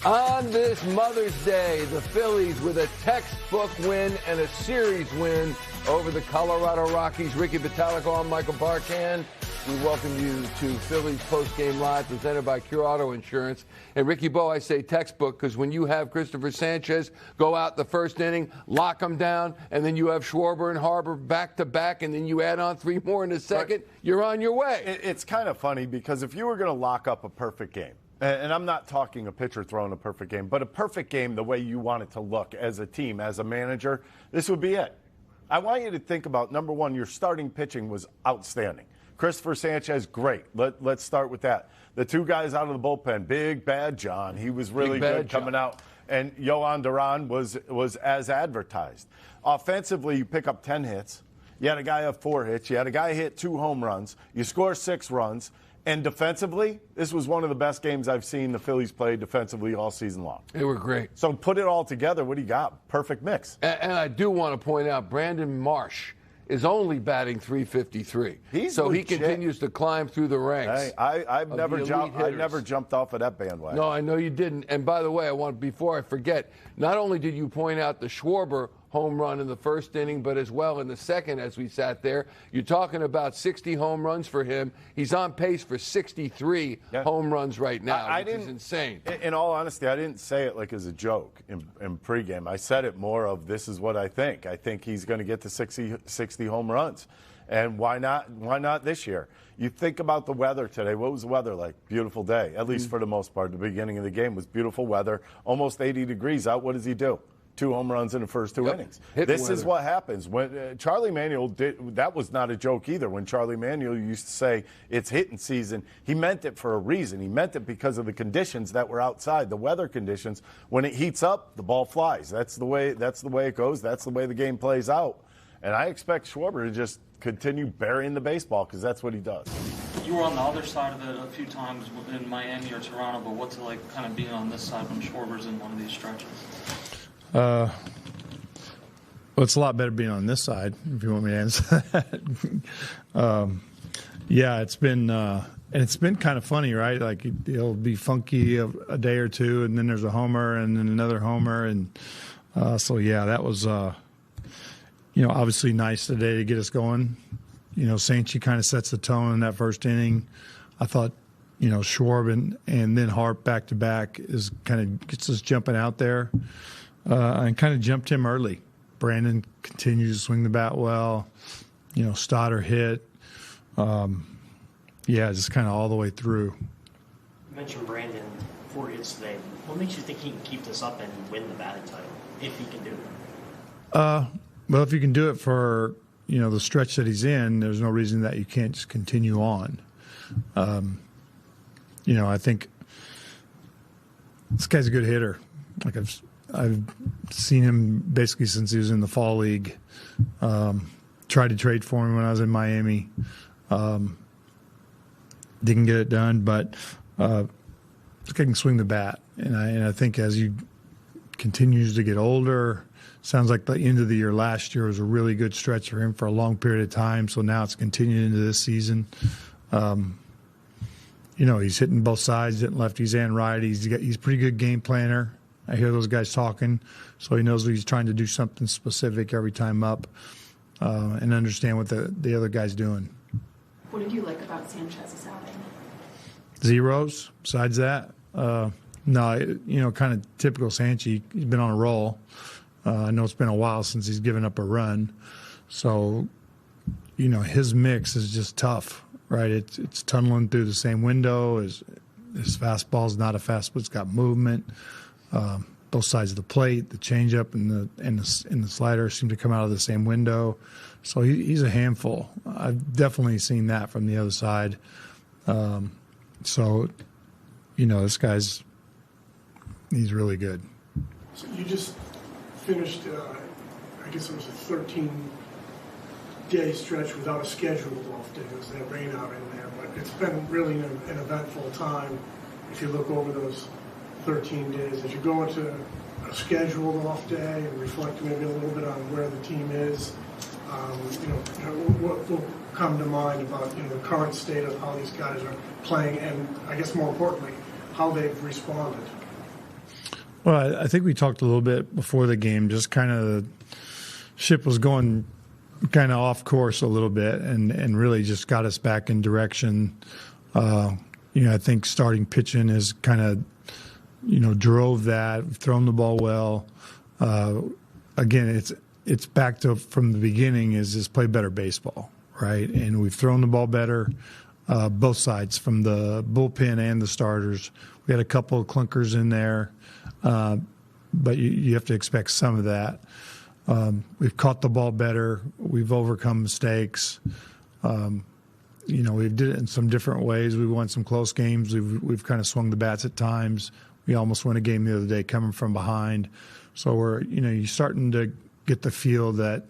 On this Mother's Day, the Phillies with a textbook win and a series win over the Colorado Rockies. Ricky Bottalico, I'm Michael Barkann. We welcome you to Phillies Postgame Live, presented by Cure Auto Insurance. And Ricky Bo, I say textbook because when you have Christopher Sanchez go out the first inning, lock him down, and then you have Schwarber and Harbor back-to-back, and then you add on 3 more in the second, you're on your way. It's kind of funny because if you were going to lock up a perfect game, and I'm not talking a pitcher throwing a perfect game, but a perfect game the way you want it to look as a team, as a manager, this would be it. I want you to think about, number one, your starting pitching was outstanding. Christopher Sanchez, great. Let's start with that. The 2 guys out of the bullpen, Big Bad John, he was really good coming out. And Yohan Duran was as advertised. Offensively, you pick up 10 hits. You had a guy have 4 hits. You had a guy hit 2 home runs. You score 6 runs. And defensively, this was one of the best games I've seen the Phillies play defensively all season long. They were great. So put it all together, what do you got? Perfect mix. And I do want to point out, Brandon Marsh is only batting .353. So he continues to climb through the ranks. Hey, I never jumped off of that bandwagon. No, I know you didn't. And by the way, before I forget, not only did you point out the Schwarber home run in the first inning, but as well in the second as we sat there. You're talking about 60 home runs for him. He's on pace for 63 home runs right now, which is insane. In all honesty, I didn't say it like as a joke in pregame. I said it more of this is what I think. I think he's going to get to 60 home runs. And why not? Why not this year? You think about the weather today. What was the weather like? Beautiful day, at least for the most part. The beginning of the game was beautiful weather, almost 80 degrees out. What does he do? 2 home runs in the first 2 innings. This is what happens. When Charlie Manuel did, that was not a joke either. When Charlie Manuel used to say it's hitting season, he meant it for a reason. He meant it because of the conditions that were outside, the weather conditions. When it heats up, the ball flies. That's the way it goes. That's the way the game plays out. And I expect Schwarber to just continue burying the baseball because that's what he does. You were on the other side of it a few times in Miami or Toronto, but what's it like kind of being on this side when Schwarber's in one of these stretches? Well, it's a lot better being on this side, if you want me to answer that. Yeah, it's been kind of funny, right? Like it'll be funky a day or two, and then there's a homer, and then another homer, and so yeah, that was obviously nice today to get us going. Sanchez kind of sets the tone in that first inning. I thought, Schwarb and then Harp back to back is kind of gets us jumping out there. And kind of jumped him early. Brandon continues to swing the bat well. Stoddard hit. Just kind of all the way through. You mentioned Brandon, 4 hits today. What makes you think he can keep this up and win the batting title, if he can do it? Well, if you can do it for, the stretch that he's in, there's no reason that you can't just continue on. I think this guy's a good hitter. Like I've seen him basically since he was in the fall league. Tried to trade for him when I was in Miami. Didn't get it done, but this guy can swing the bat. And I think as he continues to get older, sounds like the end of the year last year was a really good stretch for him for a long period of time. So now it's continued into this season. He's hitting both sides, hitting lefties and righties. He's a pretty good game planner. I hear those guys talking, so he knows he's trying to do something specific every time up and understand what the other guy's doing. What did you like about Sanchez's outing? Zeros. Besides that, no, kind of typical Sanchez. He's been on a roll. I know it's been a while since he's given up a run, so his mix is just tough, right? It's tunneling through the same window. His fastball's not a fastball; it's got movement. Both sides of the plate, the changeup and the slider seem to come out of the same window. So he's a handful. I've definitely seen that from the other side. This guy's he's really good. So you just finished, I guess it was a 13-day stretch without a scheduled off day. There's that rain out in there, but it's been really an eventful time if you look over those 13 days. As you go into a scheduled off day and reflect maybe a little bit on where the team is, what will come to mind about the current state of how these guys are playing, and I guess more importantly, how they've responded? Well, I think we talked a little bit before the game, just kind of the ship was going kind of off course a little bit and really just got us back in direction. I think starting pitching has kind of, drove that. We've thrown the ball well. Again, it's back to from the beginning is just play better baseball, right? And we've thrown the ball better, both sides, from the bullpen and the starters. We had a couple of clunkers in there, but you have to expect some of that. We've caught the ball better. We've overcome mistakes. We've did it in some different ways. We won some close games. We've kind of swung the bats at times. We almost won a game the other day coming from behind. So you're starting to get the feel that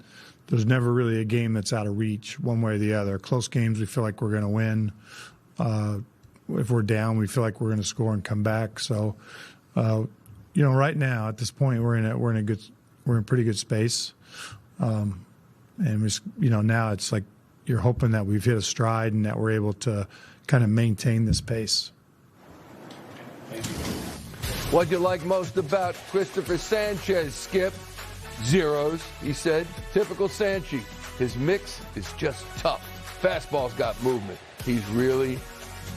there's never really a game that's out of reach one way or the other. Close games, we feel like we're going to win. If we're down, we feel like we're going to score and come back. So, right now at this point, we're in pretty good space. And now it's like you're hoping that we've hit a stride and that we're able to kind of maintain this pace. What'd you like most about Christopher Sanchez, Skip? Zeros, he said. Typical Sanchi. His mix is just tough. Fastball's got movement. He's really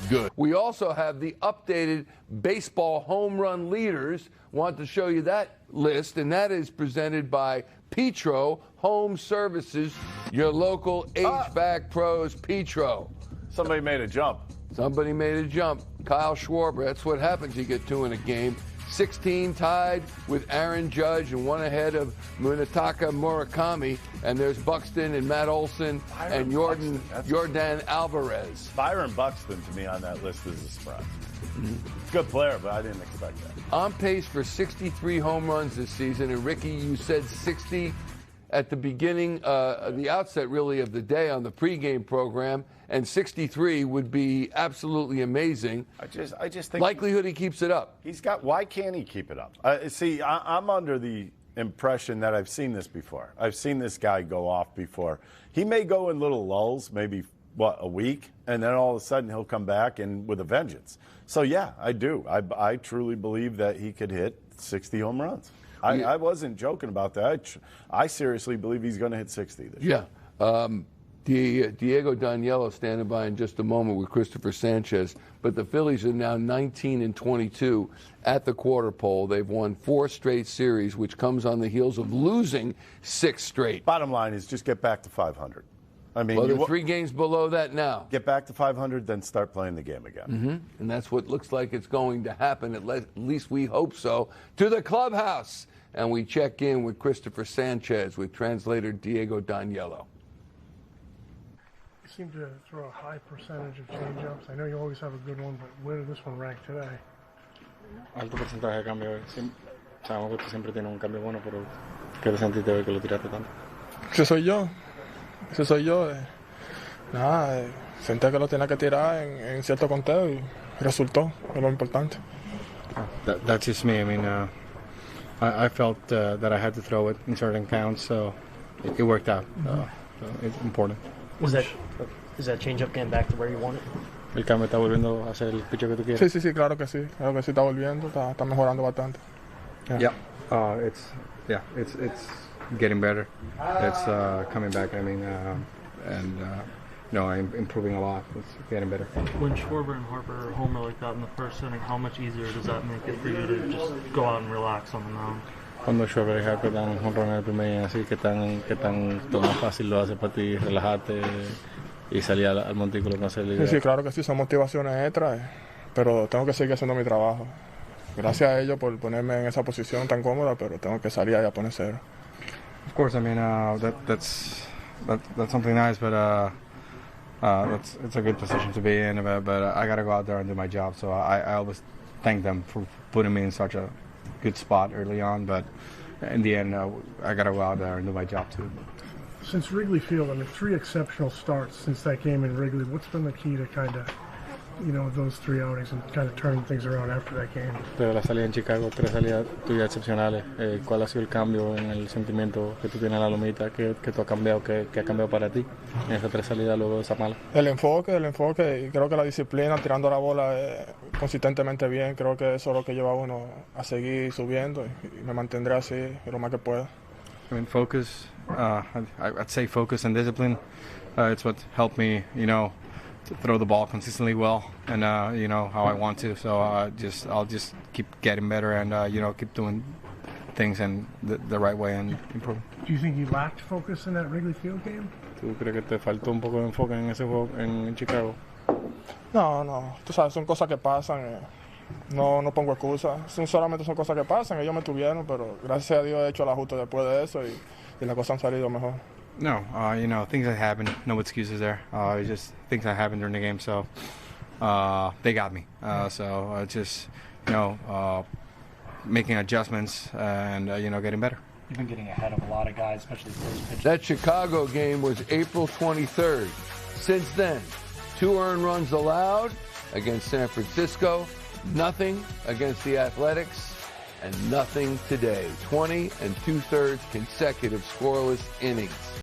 good. We also have the updated baseball home run leaders. Want to show you that list, and that is presented by Petro Home Services, your local HVAC pros, Petro. Somebody made a jump. Somebody made a jump. Kyle Schwarber, that's what happens. You get two in a game. 16 tied with Aaron Judge and one ahead of Munetaka Murakami. And there's Buxton and Matt Olson and Yordan Alvarez. Byron Buxton, to me, on that list is a surprise. Good player, but I didn't expect that. On pace for 63 home runs this season. And, Ricky, you said 60 at the beginning, the outset, really, of the day on the pregame program. And 63 would be absolutely amazing. I just think likelihood he keeps it up. Why can't he keep it up? I'm under the impression that I've seen this before. I've seen this guy go off before. He may go in little lulls, maybe a week, and then all of a sudden he'll come back and with a vengeance. So yeah, I do. I truly believe that he could hit 60 home runs. I wasn't joking about that. I seriously believe he's going to hit 60 this year. Diego Daniello standing by in just a moment with Christopher Sanchez. But the Phillies are now 19-22 at the quarter pole. They've won 4 straight series, which comes on the heels of losing 6 straight. Bottom line is just get back to 500. Well, they're 3 games below that now. Get back to 500, then start playing the game again. Mm-hmm. And that's what looks like it's going to happen. At least we hope so. To the clubhouse. And we check in with Christopher Sanchez with translator Diego Daniello. You seem to throw a high percentage of changeups. I know you always have a good one, but where did this one rank today? Alto porcentaje de cambio. Sabemos que tú siempre tienes un cambio bueno, pero ¿qué te sentiste hoy que lo tiraste tanto? Ese soy yo. Nada, senté que lo tenía que tirar en cierto conteo y resultó, es lo importante. That's just me. I mean, I felt that I had to throw it in certain counts, so it worked out. So it's important. Is that changeup getting back to where you want it? El cambio está volviendo a ser el pitcher que tú quieres. Sí, claro que sí está volviendo, está mejorando bastante. It's getting better. It's coming back. I mean, I'm improving a lot. It's getting better. When Schwarber and Harper homer like that in the first inning, how much easier does that make it for you to just go out and relax on the mound? Cuando Schwarber y Harper dan honrón en el primer inning, así que tan más fácil lo hace para ti relajarte y salir al montículo con hacer liga. Sí, claro que sí, son motivaciones extras, pero tengo que seguir haciendo mi trabajo. Gracias a ellos por ponerme en esa posición tan cómoda, pero tengo que salir ahí a poner cero. Of course, I mean that's something nice, but it's a good position to be in. But I got to go out there and do my job. So I always thank them for putting me in such a good spot early on. But in the end, I got to go out there and do my job too. Since Wrigley Field, 3 exceptional starts since that game in Wrigley. What's been the key to kind of those 3 outings and kind of turn things around after that game. Pero la salida en Chicago, 3 salidas tuyas excepcionales. ¿Cuál ha sido el cambio en el sentimiento que tú tienes en la lomita? ¿Qué tú has cambiado? ¿Qué ha cambiado para ti en esas 3 salidas luego de esa mala? El enfoque y creo que la disciplina, tirando la bola consistentemente bien. Creo que eso es lo que lleva a uno a seguir subiendo y me mantendré así lo más que pueda. I mean, focus. I'd say focus and discipline. It's what helped me, to throw the ball consistently well and how I want to. So I'll just keep getting better and keep doing things in the right way and improve. Do you think you lacked focus in that Wrigley Field game? ¿Tú crees que te faltó un poco de enfoque en ese juego en Chicago? No. Tú sabes, son cosas que pasan. No pongo excusas. Solamente son cosas que pasan. Ellos me tuvieron, pero gracias a Dios he hecho el ajuste después de eso y las cosas han salido mejor. No, things that happen, no excuses there. It's just things that happened during the game, so they got me. So just, making adjustments and, getting better. You've been getting ahead of a lot of guys, especially first pitch. That Chicago game was April 23rd. Since then, 2 earned runs allowed against San Francisco, nothing against the Athletics, and nothing today. 20 2/3 consecutive scoreless innings.